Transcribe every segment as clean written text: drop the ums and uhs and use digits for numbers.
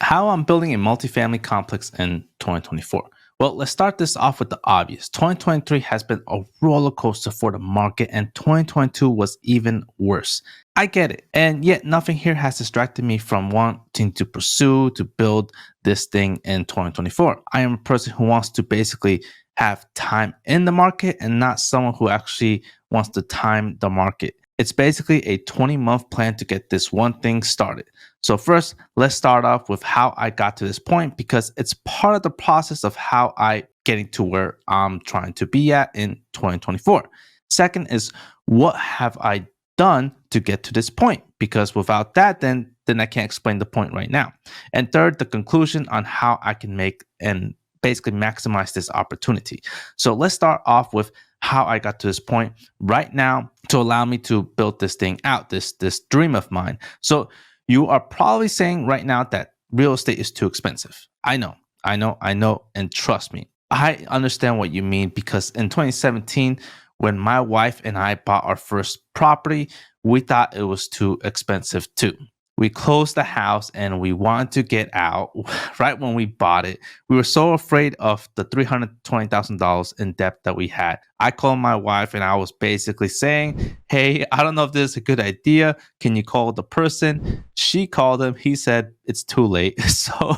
How I'm building a multifamily complex in 2024. Well, let's start this off with the obvious. 2023 has been a roller coaster for the market, and 2022 was even worse. I get it. And yet, nothing here has distracted me from wanting to pursue, to build this thing in 2024. I am a person who wants to basically have time in the market and not someone who actually wants to time the market. It's basically a 20-month plan to get this one thing started. So first, let's start off with how I got to this point because it's part of the process of how I getting to where I'm trying to be at in 2024. Second is what have I done to get to this point? Because without that, then I can't explain the point right now. And third, the conclusion on how I can make and basically maximize this opportunity. So let's start off with how I got to this point right now to allow me to build this thing out, this dream of mine. So you are probably saying right now that real estate is too expensive. I know, and trust me, I understand what you mean because in 2017, when my wife and I bought our first property, we thought it was too expensive too. We closed the house and we wanted to get out right when we bought it. We were so afraid of the $320,000 in debt that we had. I called my wife and I was basically saying, hey, I don't know if this is a good idea. Can you call the person? She called him. He said it's too late. So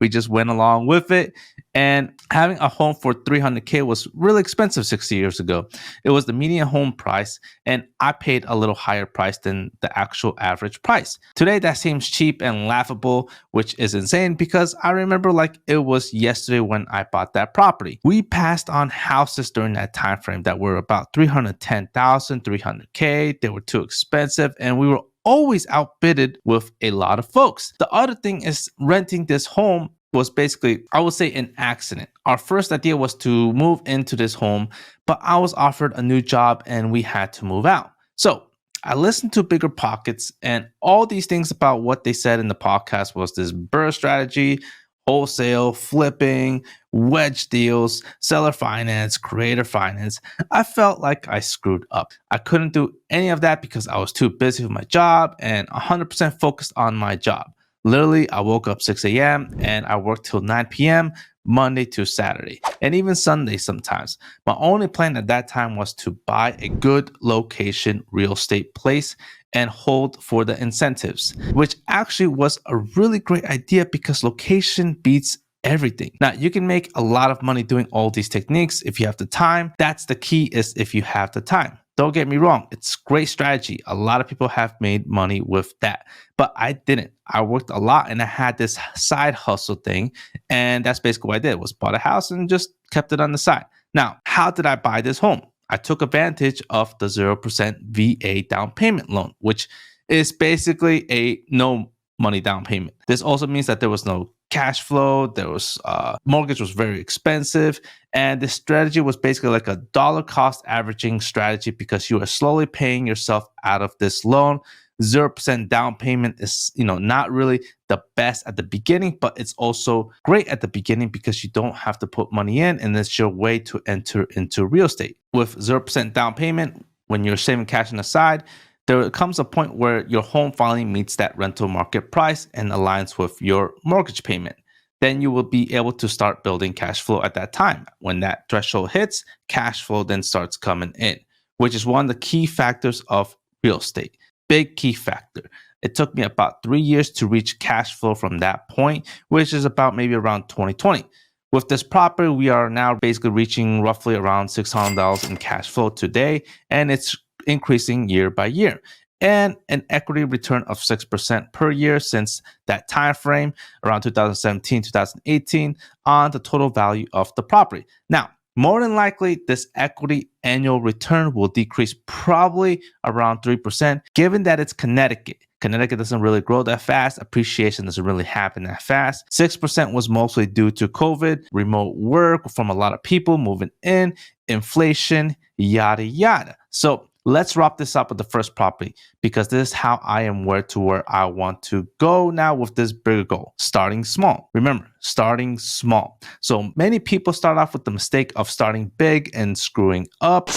we just went along with it. And having a home for $300K was really expensive 6 years ago. It was the median home price, and I paid a little higher price than the actual average price. Today, that seems cheap and laughable, which is insane because I remember like it was yesterday when I bought that property. We passed on houses during that time frame that were about $310,000, $300K. They were too expensive, and we were always outbidded with a lot of folks. The other thing is renting this home was basically, I would say, an accident. Our first idea was to move into this home, but I was offered a new job and we had to move out. So I listened to Bigger Pockets and all these things about what they said in the podcast was this BRRRR strategy, wholesale, flipping, wedge deals, seller finance, creator finance. I felt like I screwed up. I couldn't do any of that because I was too busy with my job and 100% focused on my job. Literally, I woke up 6 a.m. and I worked till 9 p.m. Monday to Saturday, and even Sunday sometimes. My only plan at that time was to buy a good location real estate place and hold for the incentives, which actually was a really great idea because location beats everything. Now, you can make a lot of money doing all these techniques if you have the time. That's the key, is if you have the time. Don't get me wrong, it's great strategy. A lot of people have made money with that, but I didn't. I worked a lot and I had this side hustle thing, and that's basically what I did, was bought a house and just kept it on the side. Now, how did I buy this home? I took advantage of the 0% VA down payment loan, which is basically a no money down payment. This also means that there was no cash flow. There was mortgage was very expensive, and the strategy was basically like a dollar cost averaging strategy because you are slowly paying yourself out of this loan. 0% down payment is, not really the best at the beginning, but it's also great at the beginning because you don't have to put money in, and it's your way to enter into real estate. With 0% down payment, when you're saving cash on the side, there comes a point where your home finally meets that rental market price and aligns with your mortgage payment. Then you will be able to start building cash flow at that time. When that threshold hits, cash flow then starts coming in, which is one of the key factors of real estate. Big key factor. It took me about 3 years to reach cash flow from that point, which is about maybe around 2020. With this property, we are now basically reaching roughly around $600 in cash flow today, and it's increasing year by year, and an equity return of 6% per year since that time frame around 2017 2018 on the total value of the property. Now, more than likely, this equity annual return will decrease probably around 3%, given that it's Connecticut. Connecticut doesn't really grow that fast. Appreciation doesn't really happen that fast. 6% was mostly due to COVID, remote work from a lot of people moving in, inflation, yada, yada. So let's wrap this up with the first property, because this is how I am where I want to go now with this bigger goal. Starting small. Remember, starting small. So many people start off with the mistake of starting big and screwing up.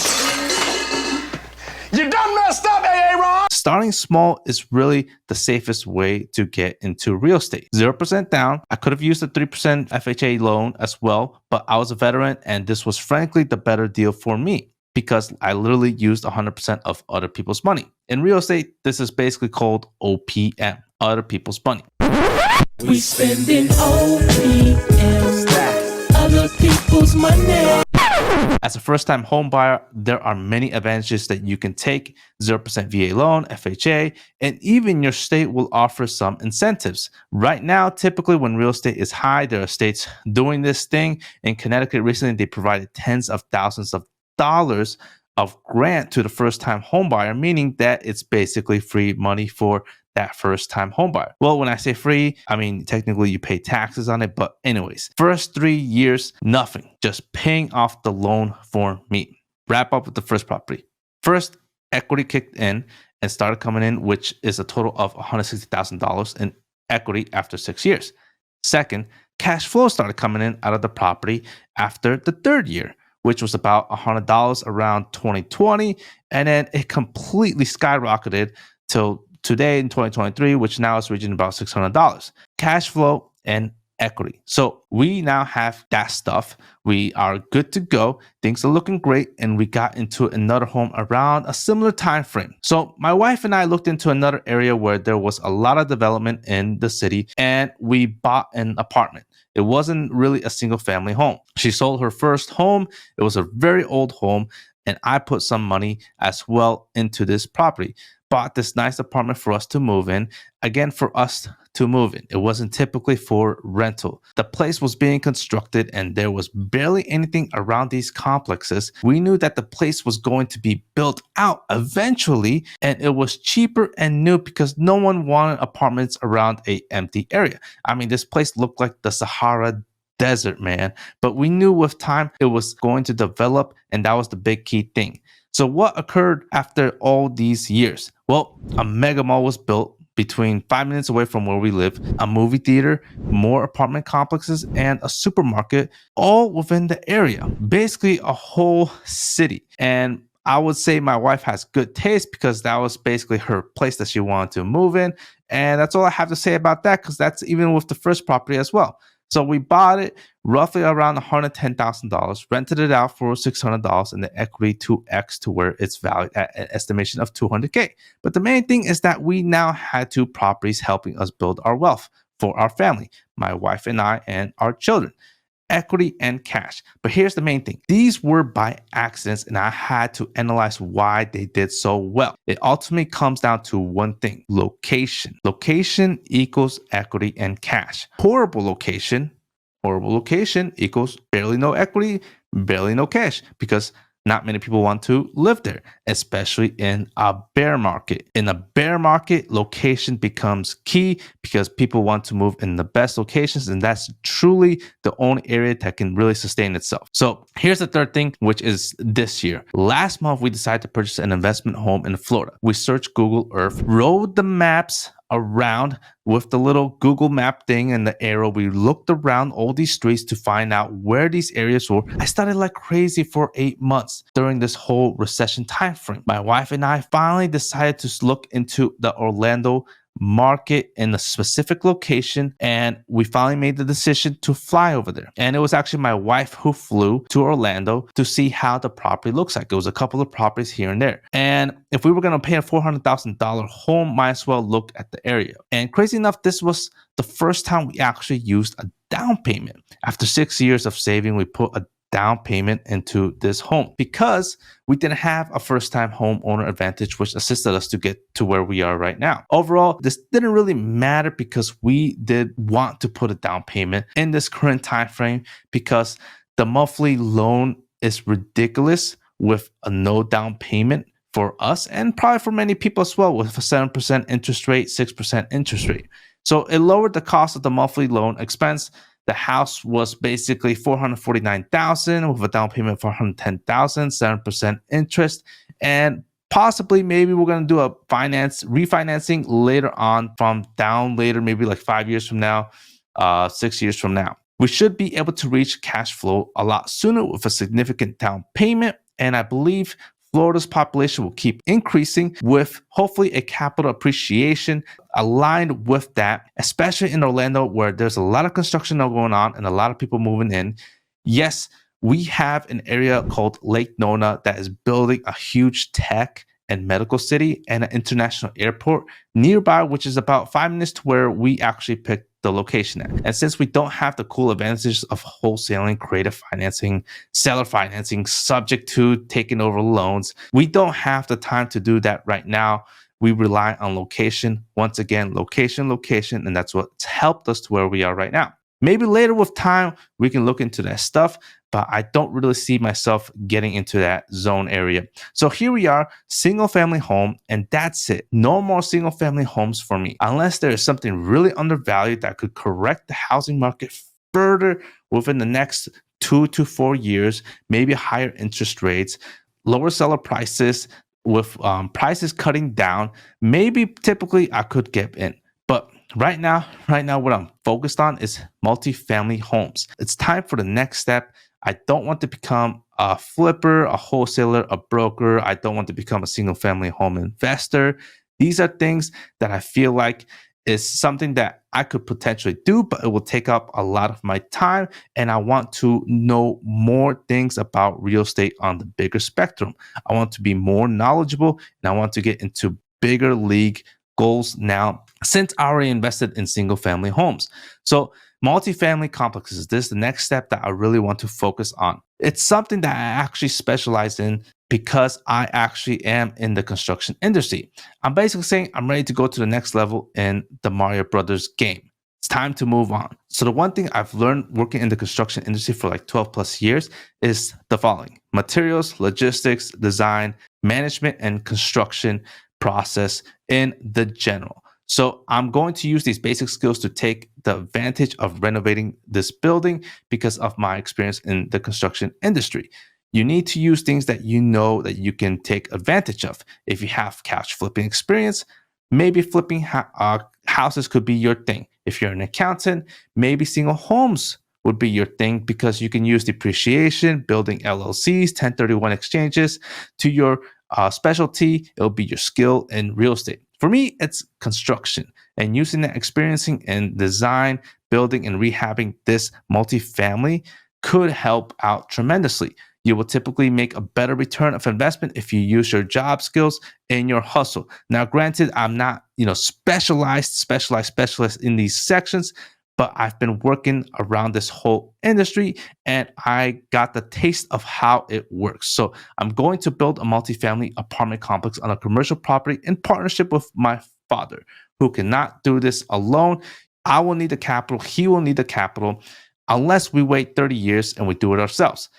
You done messed up, Aaron! Starting small is really the safest way to get into real estate. 0% down. I could have used a 3% FHA loan as well, but I was a veteran and this was frankly the better deal for me because I literally used 100% of other people's money. In real estate, this is basically called OPM, other people's money. We spending OPM, other people's money. As a first-time home buyer, there are many advantages that you can take: 0% VA loan, FHA, and even your state will offer some incentives. Right now, typically when real estate is high, there are states doing this thing. In Connecticut recently, they provided tens of thousands of dollars of grant to the first-time home buyer, meaning that it's basically free money for that first-time home buyer. Well, when I say free, I mean technically you pay taxes on it, but anyways, first 3 years, nothing, just paying off the loan for me. Wrap up with the first property. First, equity kicked in and started coming in, which is a total of $160,000 in equity after 6 years. Second, cash flow started coming in out of the property after the third year, which was about $100 around 2020, and then it completely skyrocketed till today in 2023, which now is reaching about $600. Cash flow and equity. So we now have that stuff. We are good to go. Things are looking great, and we got into another home around a similar time frame. So my wife and I looked into another area where there was a lot of development in the city, and we bought an apartment. It wasn't really a single family home. She sold her first home. It was a very old home, and I put some money as well into this property. Bought this nice apartment for us to move in. Again, for us to move in. It wasn't typically for rental. The place was being constructed and there was barely anything around these complexes. We knew that the place was going to be built out eventually, and it was cheaper and new because no one wanted apartments around an empty area. I mean, this place looked like the Sahara Desert, man. But we knew with time it was going to develop, and that was the big key thing. So what occurred after all these years? Well, a mega mall was built between 5 minutes away from where we live, a movie theater, more apartment complexes, and a supermarket, all within the area. Basically a whole city. And I would say my wife has good taste because that was basically her place that she wanted to move in. And that's all I have to say about that, because that's even with the first property as well. So we bought it roughly around $110,000, rented it out for $600, and the equity 2x to where it's valued at an estimation of $200K. But the main thing is that we now had two properties helping us build our wealth for our family, my wife and I, and our children. Equity and cash. But here's the main thing. These were by accidents, and I had to analyze why they did so well. It ultimately comes down to one thing: location. Location equals equity and cash. Horrible location equals barely no equity, barely no cash, because not many people want to live there, especially in a bear market. In a bear market, location becomes key because people want to move in the best locations, and that's truly the only area that can really sustain itself. So here's the third thing, which is this year. Last month, we decided to purchase an investment home in Florida. We searched Google Earth, rode the maps around with the little Google map thing and the arrow. We looked around all these streets to find out where these areas were. I started like crazy for 8 months during this whole recession time frame. My wife and I finally decided to look into the Orlando market in a specific location, and we finally made the decision to fly over there. And it was actually my wife who flew to Orlando to see how the property looks like. It was a couple of properties here and there, and if we were going to pay a $400,000 home, might as well look at the area. And crazy enough, this was the first time we actually used a down payment. After 6 years of saving, we put a down payment into this home because we didn't have a first-time homeowner advantage, which assisted us to get to where we are right now. Overall, this didn't really matter because we did want to put a down payment in this current time frame because the monthly loan is ridiculous with a no down payment for us, and probably for many people as well, with a 7% interest rate, 6% interest rate. So it lowered the cost of the monthly loan expense. The house was basically $449,000 with a down payment for $110,000, 7% interest, and possibly maybe we're going to do a refinancing later on from down later, maybe like 5 years from now, 6 years from now. We should be able to reach cash flow a lot sooner with a significant down payment, and I believe Florida's population will keep increasing with hopefully a capital appreciation aligned with that, especially in Orlando where there's a lot of construction going on and a lot of people moving in. Yes, we have an area called Lake Nona that is building a huge tech and medical city and an international airport nearby, which is about 5 minutes to where we actually picked the location at. And since we don't have the cool advantages of wholesaling, creative financing, seller financing, subject to taking over loans, we don't have the time to do that right now. We rely on location. Once again, location, and that's what's helped us to where we are right now. Maybe later with time, we can look into that stuff, but I don't really see myself getting into that zone area. So here we are, single family home, and that's it. No more single family homes for me, unless there is something really undervalued that could correct the housing market further within the next 2 to 4 years, maybe higher interest rates, lower seller prices, with prices cutting down. Maybe typically I could get in. But right now, what I'm focused on is multifamily homes. It's time for the next step. I don't want to become a flipper, a wholesaler, a broker. I don't want to become a single family home investor. These are things that I feel like is something that I could potentially do, but it will take up a lot of my time. And I want to know more things about real estate on the bigger spectrum. I want to be more knowledgeable and I want to get into bigger league goals now, since I already invested in single family homes. So multifamily complexes, this is the next step that I really want to focus on. It's something that I actually specialize in because I actually am in the construction industry. I'm basically saying I'm ready to go to the next level in the Mario Brothers game. It's time to move on. So the one thing I've learned working in the construction industry for like 12 plus years is the following: materials, logistics, design, management, and construction process in the general. So I'm going to use these basic skills to take the advantage of renovating this building because of my experience in the construction industry. You need to use things that you know that you can take advantage of. If you have couch flipping experience, maybe flipping houses could be your thing. If you're an accountant, maybe single homes would be your thing because you can use depreciation, building LLCs, 1031 exchanges to your specialty. It'll be your skill in real estate. For me, it's construction and using that experiencing in design, building, and rehabbing this multifamily could help out tremendously. You will typically make a better return of investment if you use your job skills in your hustle. Now, granted, I'm not, specialized in these sections, but I've been working around this whole industry and I got the taste of how it works. So I'm going to build a multifamily apartment complex on a commercial property in partnership with my father, who cannot do this alone. I will need the capital. He will need the capital unless we wait 30 years and we do it ourselves.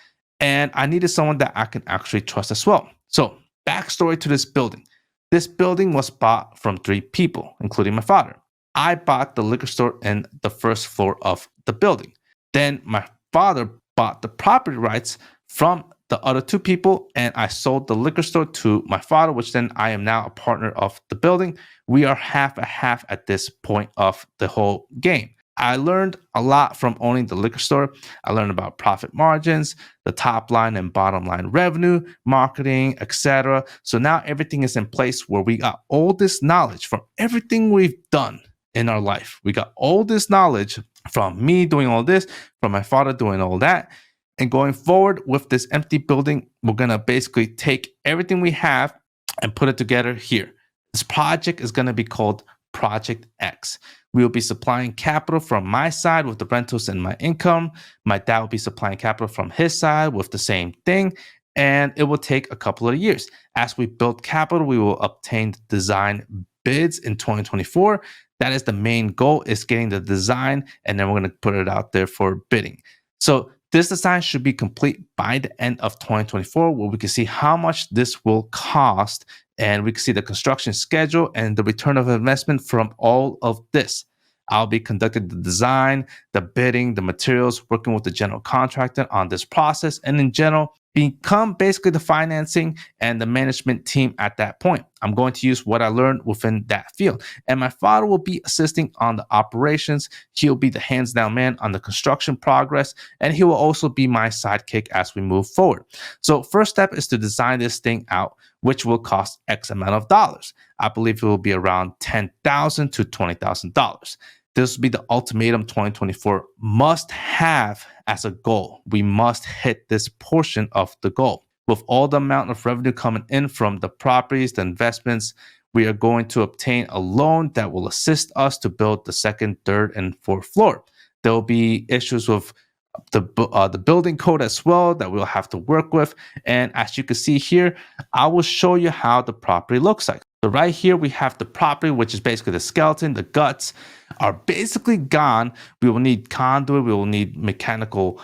And I needed someone that I can actually trust as well. So backstory to this building. This building was bought from 3 people, including my father. I bought the liquor store and the first floor of the building. Then my father bought the property rights from the other 2 people, and I sold the liquor store to my father, which then I am now a partner of the building. We are half a half at this point of the whole game. I learned a lot from owning the liquor store. I learned about profit margins, the top line and bottom line revenue, marketing, etc. So now everything is in place where we got all this knowledge from everything we've done in our life. We got all this knowledge from me doing all this, from my father doing all that. And going forward with this empty building, we're going to basically take everything we have and put it together here. This project is going to be called Project X. We will be supplying capital from my side with the rentals and my income. My dad will be supplying capital from his side with the same thing. And it will take a couple of years. As we build capital, we will obtain design bids in 2024. That is the main goal, is getting the design, and then we're going to put it out there for bidding. So this design should be complete by the end of 2024, where we can see how much this will cost, and we can see the construction schedule and the return of investment from all of this. I'll be conducting the design, the bidding, the materials, working with the general contractor on this process. And in general, become basically the financing and the management team at that point. I'm going to use what I learned within that field. And my father will be assisting on the operations. He'll be the hands down man on the construction progress. And he will also be my sidekick as we move forward. So, first step is to design this thing out, which will cost X amount of dollars. I believe it will be around $10,000 to $20,000. This will be the ultimatum 2024 must have as a goal. We must hit this portion of the goal. With all the amount of revenue coming in from the properties, the investments, we are going to obtain a loan that will assist us to build the second, third, and fourth floor. There will be issues with the building code as well that we'll have to work with. And as you can see here, I will show you how the property looks like. So right here, we have the property, which is basically the skeleton. The guts are basically gone. We will need conduit. We will need mechanical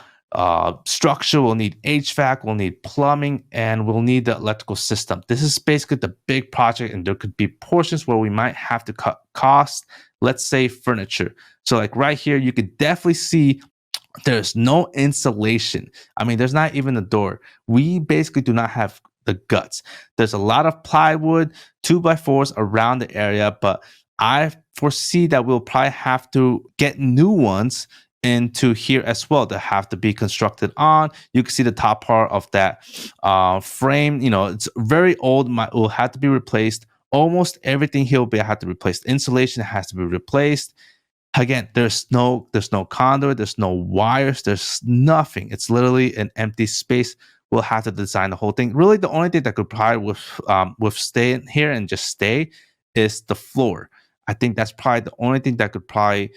structure. We'll need HVAC. We'll need plumbing. And we'll need the electrical system. This is basically the big project. And there could be portions where we might have to cut costs. Let's say furniture. So like right here, you could definitely see there's no insulation. I mean, there's not even a door. We basically do not have the guts. There's a lot of plywood, 2x4s around the area, but I foresee that we'll probably have to get new ones into here as well that have to be constructed on. You can see the top part of that frame. You know, it's very old. It will have to be replaced. Almost everything here will have to be replaced. Insulation has to be replaced. Again, there's no conduit, there's no wires, there's nothing. It's literally an empty space. We'll have to design the whole thing. Really, the only thing that could probably stay in here and just stay is the floor. I think that's probably the only thing that could probably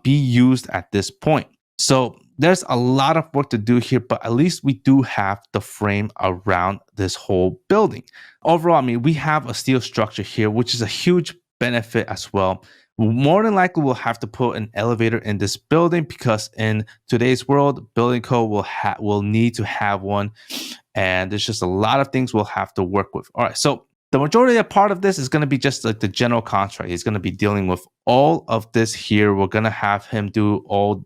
be used at this point. So there's a lot of work to do here, but at least we do have the frame around this whole building. Overall, I mean, we have a steel structure here, which is a huge benefit as well. More than likely, we'll have to put an elevator in this building because in today's world, building code will need to have one. And there's just a lot of things we'll have to work with. All right, so the majority of part of this is going to be just like the general contract. He's going to be dealing with all of this here. We're going to have him do all,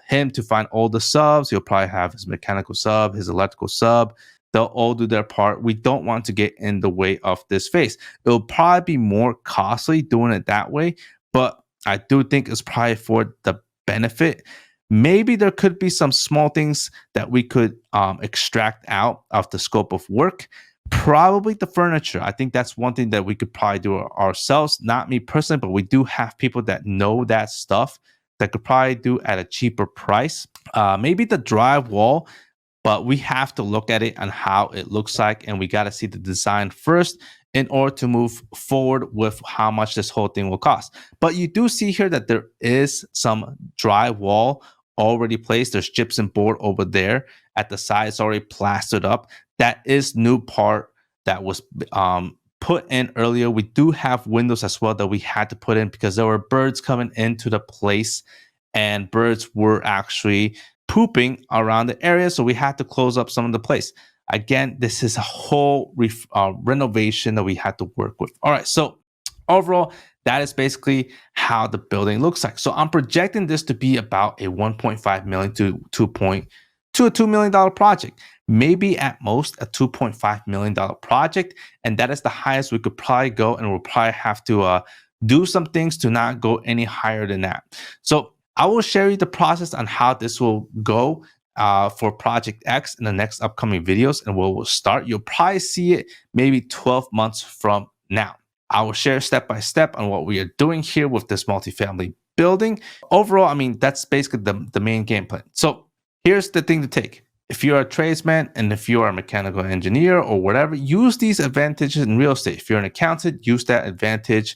him to find all the subs. He'll probably have his mechanical sub, his electrical sub. They'll all do their part. We don't want to get in the way of this phase. It'll probably be more costly doing it that way, but I do think it's probably for the benefit. Maybe there could be some small things that we could extract out of the scope of work. Probably the furniture. I think that's one thing that we could probably do ourselves. Not me personally, but we do have people that know that stuff that could probably do at a cheaper price. Maybe the drywall, but we have to look at it and how it looks like, and we got to see the design first in order to move forward with how much this whole thing will cost. But you do see here that there is some drywall already placed. There's gypsum board over there at the side. It's already plastered up. That is new part that was put in earlier. We do have windows as well that we had to put in because there were birds coming into the place, and birds were actually pooping around the area, so we had to close up some of the place. Again, this is a whole renovation that we had to work with. All right, so overall, that is basically how the building looks like. So I'm projecting this to be about a 1.5 million to a $2 million project. Maybe at most a $2.5 million project, and that is the highest we could probably go, and we'll probably have to do some things to not go any higher than that. So I will share you the process on how this will go for Project X in the next upcoming videos, and we'll start. You'll probably see it maybe 12 months from now. I will share step by step on what we are doing here with this multifamily building. Overall, I mean, that's basically the main game plan. So here's the thing to take. If you're a tradesman and if you are a mechanical engineer or whatever, use these advantages in real estate. If you're an accountant, use that advantage.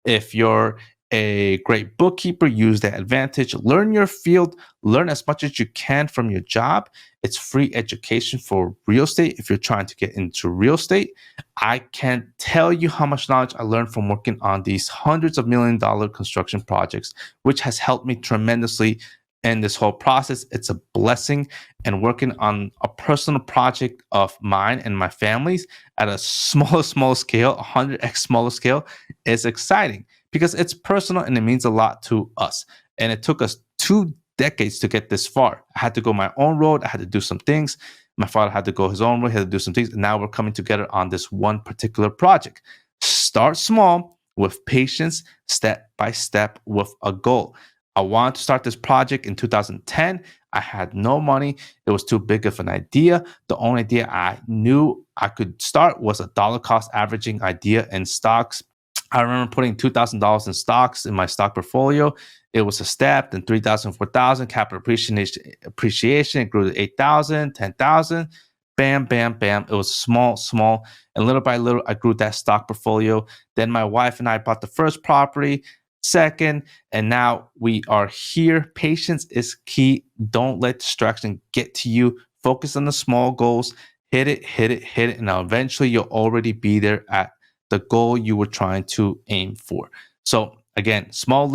If you're a great bookkeeper, use that advantage. Learn your field, learn as much as you can from your job. It's free education for real estate if you're trying to get into real estate. I can't tell you how much knowledge I learned from working on these hundreds of $1 million construction projects, which has helped me tremendously in this whole process. It's a blessing, and working on a personal project of mine and my family's at a small scale, 100x smaller scale, is exciting because it's personal and it means a lot to us. And it took us 2 decades to get this far. I had to go my own road. I had to do some things. My father had to go his own way, he had to do some things. And now we're coming together on this one particular project. Start small with patience, step by step with a goal. I wanted to start this project in 2010. I had no money. It was too big of an idea. The only idea I knew I could start was a dollar cost averaging idea in stocks. I remember putting $2,000 in stocks in my stock portfolio. It was a step, then 3,000, 4,000, capital appreciation. It grew to 8,000, 10,000. Bam, bam, bam. It was small, small. And little by little, I grew that stock portfolio. Then my wife and I bought the first property, second, and now we are here. Patience is key. Don't let distraction get to you. Focus on the small goals. Hit it, hit it, hit it. And now eventually you'll already be there at the goal you were trying to aim for. So again, small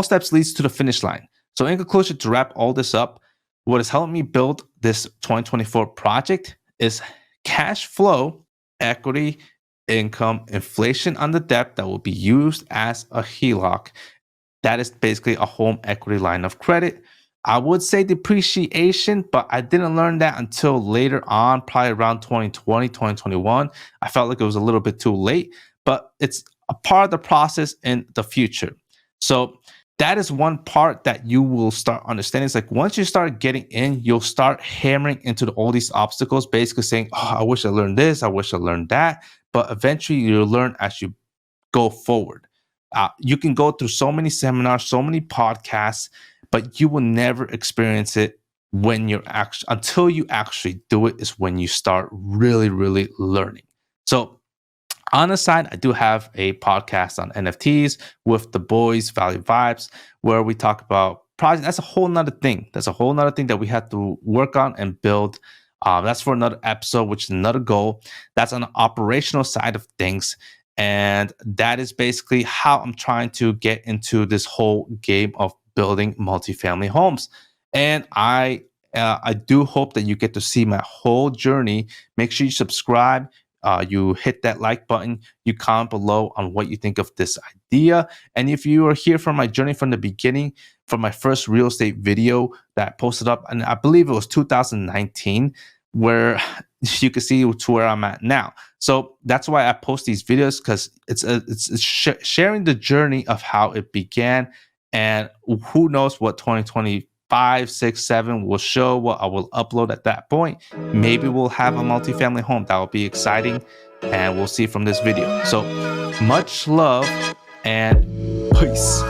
steps leads to the finish line. So in conclusion, to wrap all this up, what has helped me build this 2024 project is cash flow, equity, income, inflation on the debt that will be used as a HELOC. That is basically a home equity line of credit. I would say depreciation, but I didn't learn that until later on, probably around 2020, 2021. I felt like it was a little bit too late, but it's a part of the process in the future. So that is one part that you will start understanding. It's like once you start getting in, you'll start hammering into all these obstacles, basically saying, oh, I wish I learned this, I wish I learned that. But eventually you'll learn as you go forward. You can go through so many seminars, so many podcasts, but you will never experience it when you're actually, until you actually do it, is when you start really, really learning. So on the side, I do have a podcast on NFTs with the boys, Value Vibes, where we talk about projects. That's a whole nother thing. That's a whole nother thing that we have to work on and build. That's for another episode, which is another goal. That's on the operational side of things. And that is basically how I'm trying to get into this whole game of building multifamily homes. And I do hope that you get to see my whole journey. Make sure you subscribe. You hit that like button. You comment below on what you think of this idea. And if you are here from my journey from the beginning, from my first real estate video that I posted up, and I believe it was 2019, where you can see to where I'm at now. So that's why I post these videos, because it's sharing the journey of how it began, and who knows what 2025, 6, 7 will show, what I will upload at that point. Maybe we'll have a multifamily home. That will be exciting, and we'll see from this video. So much love and peace.